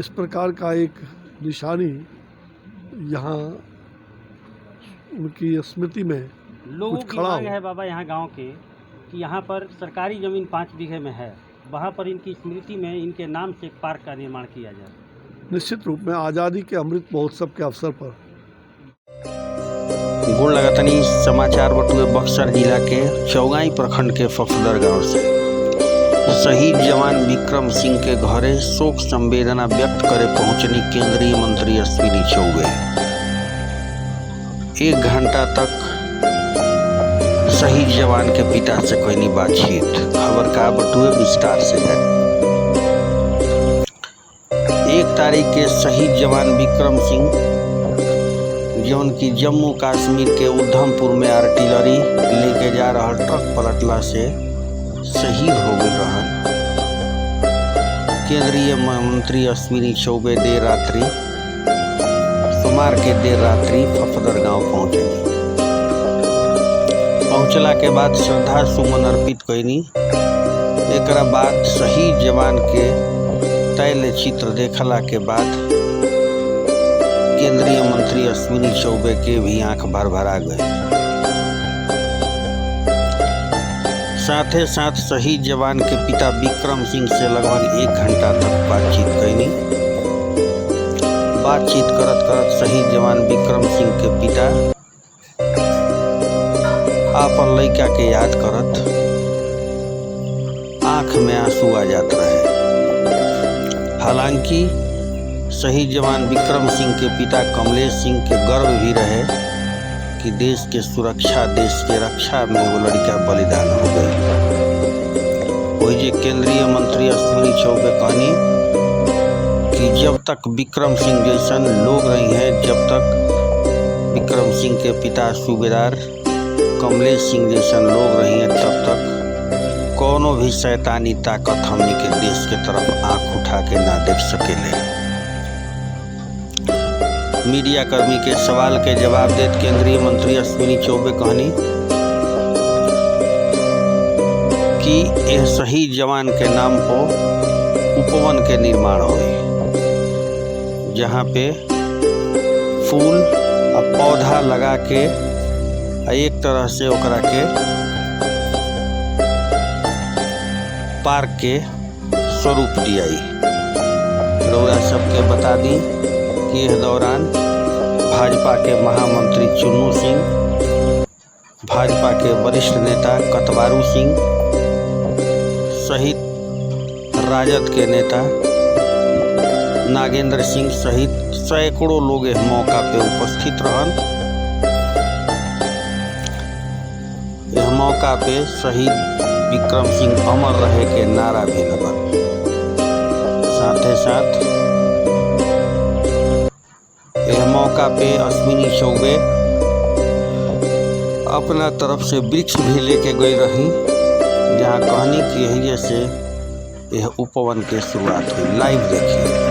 इस प्रकार का एक निशानी यहाँ उनकी स्मृति में लोगों कुछ की खड़ा मांग हो। है बाबा यहाँ गांव के कि यहाँ पर सरकारी ज़मीन 5 बीघे में है, वहाँ पर इनकी स्मृति में इनके नाम से एक पार्क का निर्माण किया जाए। निश्चित रूप में आज़ादी के अमृत महोत्सव के अवसर पर गुण लगातानी समाचार बटुए बक्सर जिला के चौगाई प्रखंड के फफदर गांव से शहीद जवान विक्रम सिंह के घरे शोक संवेदना व्यक्त करे पहुंचनी केंद्रीय मंत्री अश्विनी चौबे। 1 घंटा तक शहीद जवान के पिता से कोई बातचीत। खबर का बटुए विस्तार से जानी। 1 तारीख के शहीद जवान विक्रम सिंह जौन की जम्मू कश्मीर के उधमपुर में आर्टिलरी लेके जा रहा ट्रक पलटला से शहीद हो गए रहन। केंद्रीय मंत्री अश्विनी चौबे देर रात्रि सोमवार के देर रात्रि फफदर गांव पहुंचे। पहुंचला के बाद श्रद्धा सुमन अर्पित कैनी। एक बाद शहीद जवान के तैल चित्र देखला के बाद केंद्रीय मंत्री अश्विनी चौबे के भी आंख भर भरा गए। साथ ही साथ शहीद जवान के पिता विक्रम सिंह से लगभग 1 घंटा तक बातचीत कैनी। बातचीत करत करत शहीद जवान विक्रम सिंह के पिता आपन लड़का के याद करत आंख में आंसू आ जात रहे। हालांकि शहीद जवान विक्रम सिंह के पिता कमलेश सिंह के गर्व भी रहे कि देश के सुरक्षा, देश के रक्षा में वो लड़का बलिदान हो गई। वही केंद्रीय मंत्री अश्विनी चौबे कहनी कि जब तक विक्रम सिंह जैसन लोग रही हैं, जब तक विक्रम सिंह के पिता सूबेदार कमलेश सिंह जैसन लोग रही हैं, तब तक कोनो भी शैतानी ताकत हमनी के देश के तरफ आंख उठा के ना देख सकेले। मीडिया कर्मी के सवाल के जवाब देते केंद्रीय मंत्री अश्विनी चौबे कहनी कि यह शहीद जवान के नाम पर उपवन के निर्माण हुई, जहाँ पे फूल और पौधा लगा के एक तरह से ओकरा के पार्क के स्वरूप दियाई। रउरा सबके बता दी कि इस दौरान भाजपा के महामंत्री चुन्नू सिंह, भाजपा के वरिष्ठ नेता कतवारू सिंह सहित राजद के नेता नागेंद्र सिंह सहित सैकड़ों लोग इस मौका पे उपस्थित रहन। इस मौका पे शहीद विक्रम सिंह अमर रहे के नारा भी लगल। साथ ही साथ यह मौका पे अश्विनी चौबे अपना तरफ से वृक्ष भी लेके गई रही, जहाँ कहनी कि यही से यह उपवन के शुरुआत हुई। लाइव देखिए।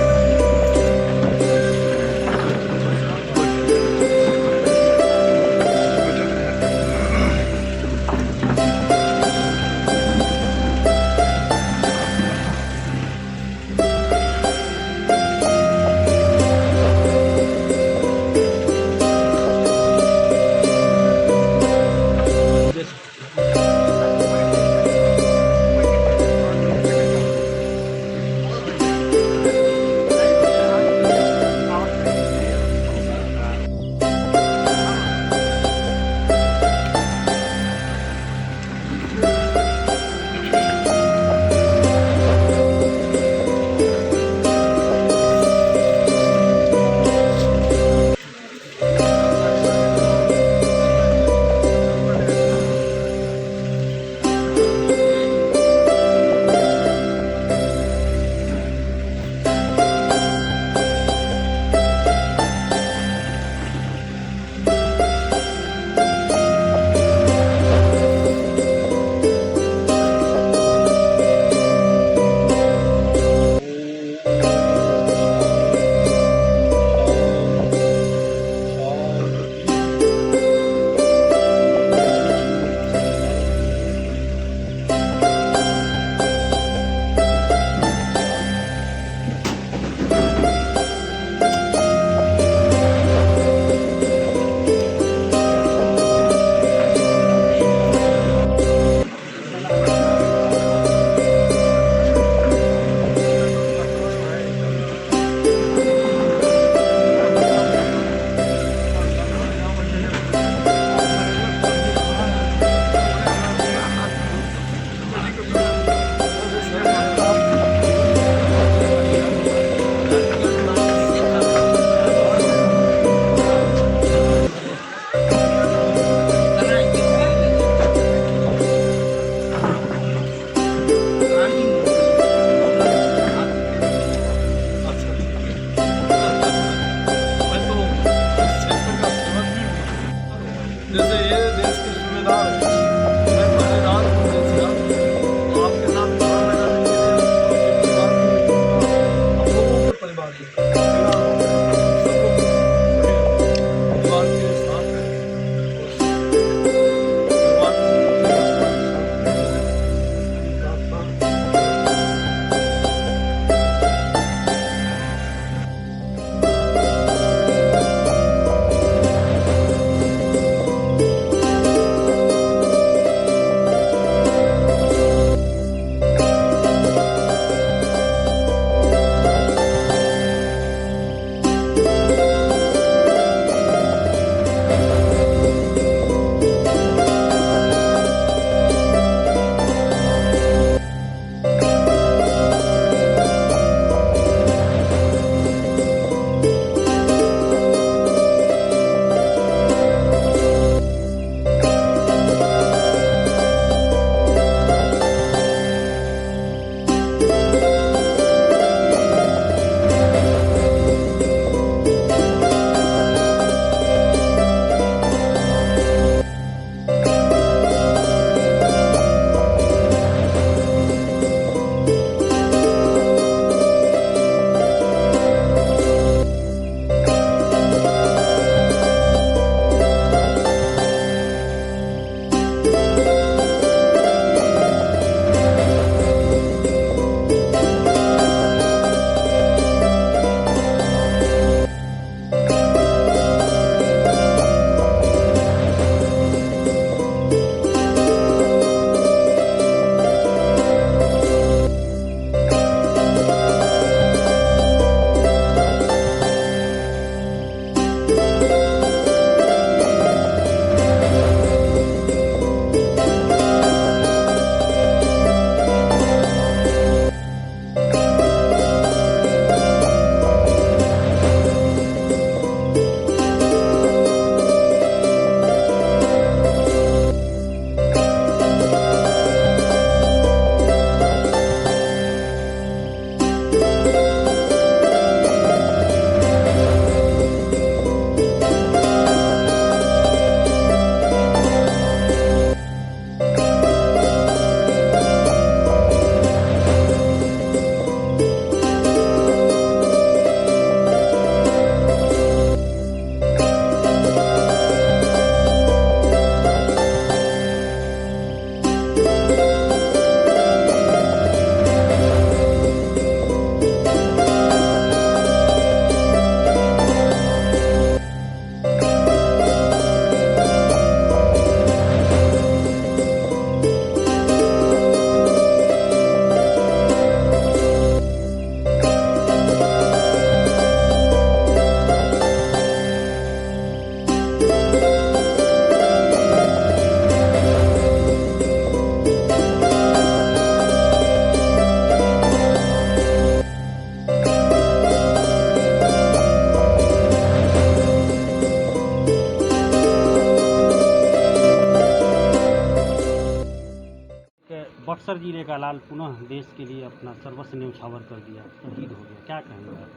जिले का लाल पुनः देश के लिए अपना सर्वस्व न्यौछावर कर दिया, शहीद हो गया, क्या कहेंगे आप?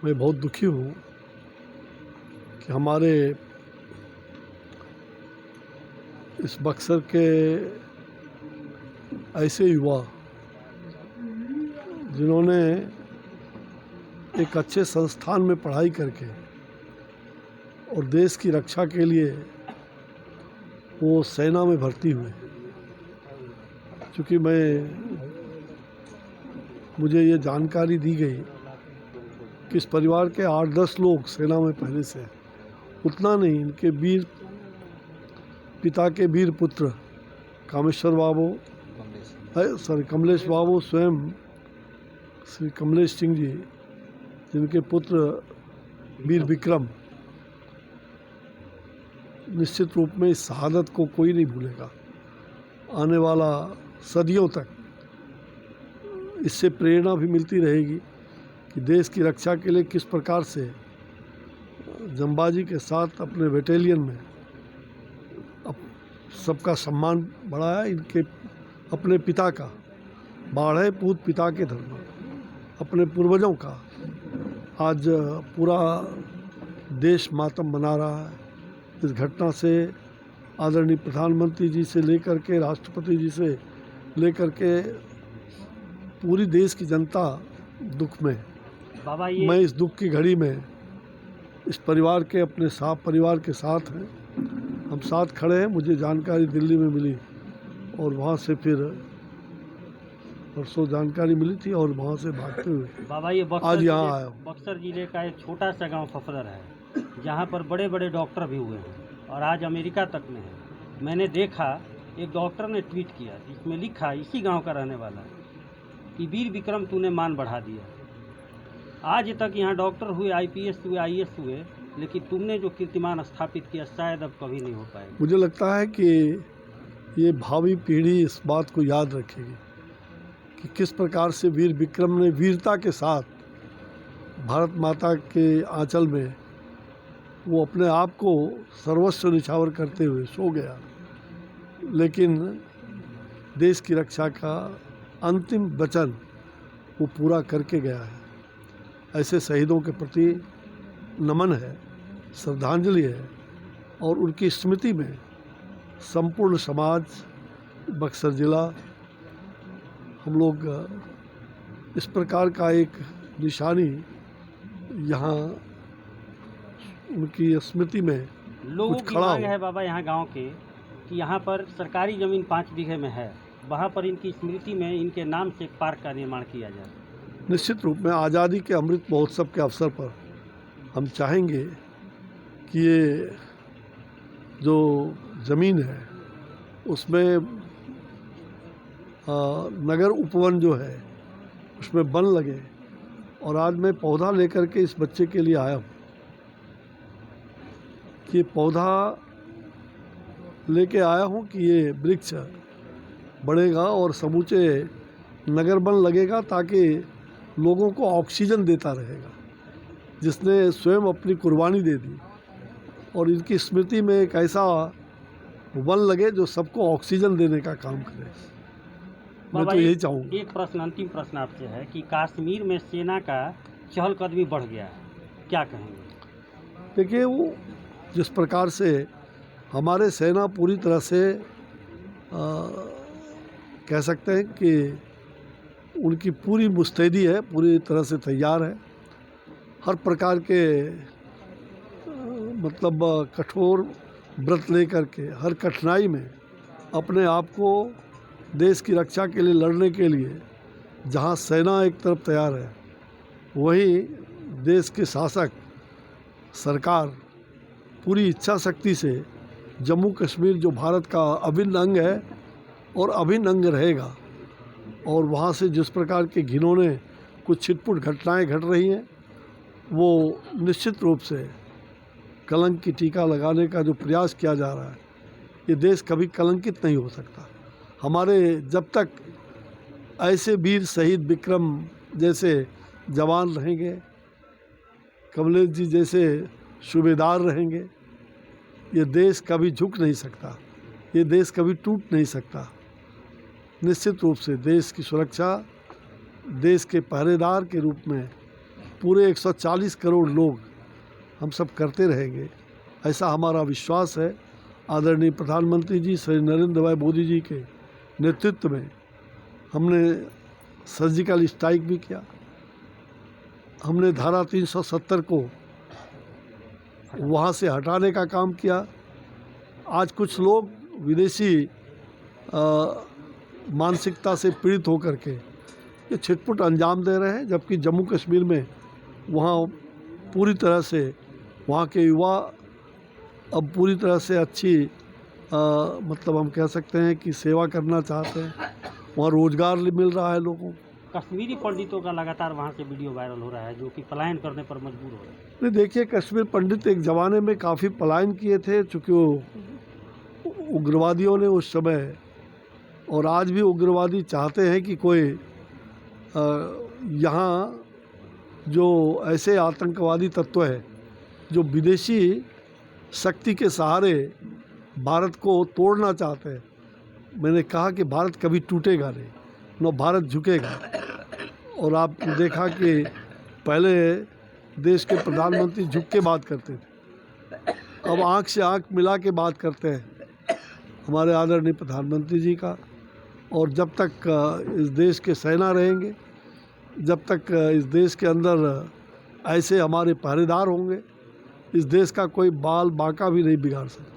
मैं बहुत दुखी हूँ कि हमारे इस बक्सर के ऐसे युवा जिन्होंने एक अच्छे संस्थान में पढ़ाई करके और देश की रक्षा के लिए वो सेना में भर्ती हुए। क्योंकि मुझे ये जानकारी दी गई कि इस परिवार के 8-10 लोग सेना में पहले से हैं। उतना नहीं, इनके पिता के वीर पुत्र कमलेश बाबू स्वयं श्री कमलेश सिंह जी, जिनके पुत्र वीर विक्रम, निश्चित रूप में इस शहादत को कोई नहीं भूलेगा। आने वाला सदियों तक इससे प्रेरणा भी मिलती रहेगी कि देश की रक्षा के लिए किस प्रकार से जंबाजी के साथ अपने बटालियन में सबका सम्मान बढ़ाया। इनके अपने पिता का बाढ़े पूत पिता के धर्म, अपने पूर्वजों का आज पूरा देश मातम मना रहा है। इस घटना से आदरणीय प्रधानमंत्री जी से लेकर के राष्ट्रपति जी से लेकर के पूरी देश की जनता दुख में। बाबा मैं इस दुख की घड़ी में इस परिवार के अपने परिवार के साथ हैं, हम साथ खड़े हैं। मुझे जानकारी दिल्ली में मिली और वहाँ से फिर परसों जानकारी मिली थी और वहाँ से भागते हुए बाबा ये आज यहाँ आया हूँ। बक्सर जिले का एक छोटा सा गांव फफदर है, जहाँ पर बड़े बड़े डॉक्टर भी हुए हैं और आज अमेरिका तक में है। मैंने देखा एक डॉक्टर ने ट्वीट किया जिसमें लिखा, इसी गांव का रहने वाला, कि वीर विक्रम तूने मान बढ़ा दिया। आज तक यहाँ डॉक्टर हुए, IPS हुए, IAS हुए, लेकिन तुमने जो कीर्तिमान स्थापित किया शायद अब कभी नहीं हो पाएगा। मुझे लगता है कि ये भावी पीढ़ी इस बात को याद रखेगी कि किस प्रकार से वीर विक्रम ने वीरता के साथ भारत माता के आंचल में वो अपने आप को सर्वस्व निछावर करते हुए सो गया, लेकिन देश की रक्षा का अंतिम वचन वो पूरा करके गया है। ऐसे शहीदों के प्रति नमन है, श्रद्धांजलि है और उनकी स्मृति में संपूर्ण समाज, बक्सर जिला, हम लोग इस प्रकार का एक निशानी यहाँ उनकी स्मृति में लोगों कुछ की खड़ा मांग हो। है बाबा यहाँ गांव के कि यहाँ पर सरकारी ज़मीन 5 बीघे में है, वहाँ पर इनकी स्मृति में इनके नाम से एक पार्क का निर्माण किया जाए। निश्चित रूप में आज़ादी के अमृत महोत्सव के अवसर पर हम चाहेंगे कि ये जो ज़मीन है उसमें नगर उपवन जो है उसमें वन लगे। और आज मैं पौधा लेकर के इस बच्चे के लिए आया हूँ कि पौधा लेके आया हूँ कि ये वृक्ष बढ़ेगा और समूचे नगर वन लगेगा ताकि लोगों को ऑक्सीजन देता रहेगा, जिसने स्वयं अपनी कुर्बानी दे दी। और इनकी स्मृति में एक ऐसा वन लगे जो सबको ऑक्सीजन देने का काम करे। मैं तो यही चाहूँगा। एक प्रश्न, अंतिम प्रश्न आपसे है कि कश्मीर में सेना का चहलकदमी बढ़ गया है, क्या कहेंगे? देखिए, वो जिस प्रकार से हमारे सेना पूरी तरह से कह सकते हैं कि उनकी पूरी मुस्तैदी है, पूरी तरह से तैयार है। हर प्रकार के मतलब कठोर व्रत लेकर के हर कठिनाई में अपने आप को देश की रक्षा के लिए लड़ने के लिए जहां सेना एक तरफ तैयार है, वहीं देश के शासक सरकार पूरी इच्छा शक्ति से जम्मू कश्मीर जो भारत का अभिन्न अंग है और अभिन्न अंग रहेगा, और वहाँ से जिस प्रकार के घिनौने कुछ छिटपुट घटनाएं घट रही हैं, वो निश्चित रूप से कलंक की टीका लगाने का जो प्रयास किया जा रहा है, ये देश कभी कलंकित नहीं हो सकता। हमारे जब तक ऐसे वीर शहीद विक्रम जैसे जवान रहेंगे, कमलेश जी जैसे सूबेदार रहेंगे, ये देश कभी झुक नहीं सकता, ये देश कभी टूट नहीं सकता। निश्चित रूप से देश की सुरक्षा, देश के पहरेदार के रूप में पूरे 140 करोड़ लोग हम सब करते रहेंगे, ऐसा हमारा विश्वास है। आदरणीय प्रधानमंत्री जी श्री नरेंद्र भाई मोदी जी के नेतृत्व में हमने सर्जिकल स्ट्राइक भी किया, हमने धारा 370 को वहाँ से हटाने का काम किया। आज कुछ लोग विदेशी मानसिकता से पीड़ित होकर के ये छिटपुट अंजाम दे रहे हैं, जबकि जम्मू कश्मीर में वहाँ पूरी तरह से वहाँ के युवा अब पूरी तरह से अच्छी मतलब हम कह सकते हैं कि सेवा करना चाहते हैं, वहाँ रोज़गार मिल रहा है लोगों को। कश्मीरी पंडितों का लगातार वहाँ से वीडियो वायरल हो रहा है जो कि पलायन करने पर मजबूर हो रहे हैं। नहीं, देखिए, कश्मीर पंडित एक ज़माने में काफ़ी पलायन किए थे, चूँकि वो उग्रवादियों ने उस समय, और आज भी उग्रवादी चाहते हैं कि कोई यहाँ जो ऐसे आतंकवादी तत्व है जो विदेशी शक्ति के सहारे भारत को तोड़ना चाहते हैं। मैंने कहा कि भारत कभी टूटेगा नहीं, न भारत झुकेगा। और आपने देखा कि पहले देश के प्रधानमंत्री झुक के बात करते थे, अब आँख से आँख मिला के बात करते हैं हमारे आदरणीय प्रधानमंत्री जी का। और जब तक इस देश के सेना रहेंगे, जब तक इस देश के अंदर ऐसे हमारे पहरेदार होंगे, इस देश का कोई बाल बांका भी नहीं बिगाड़ सकता।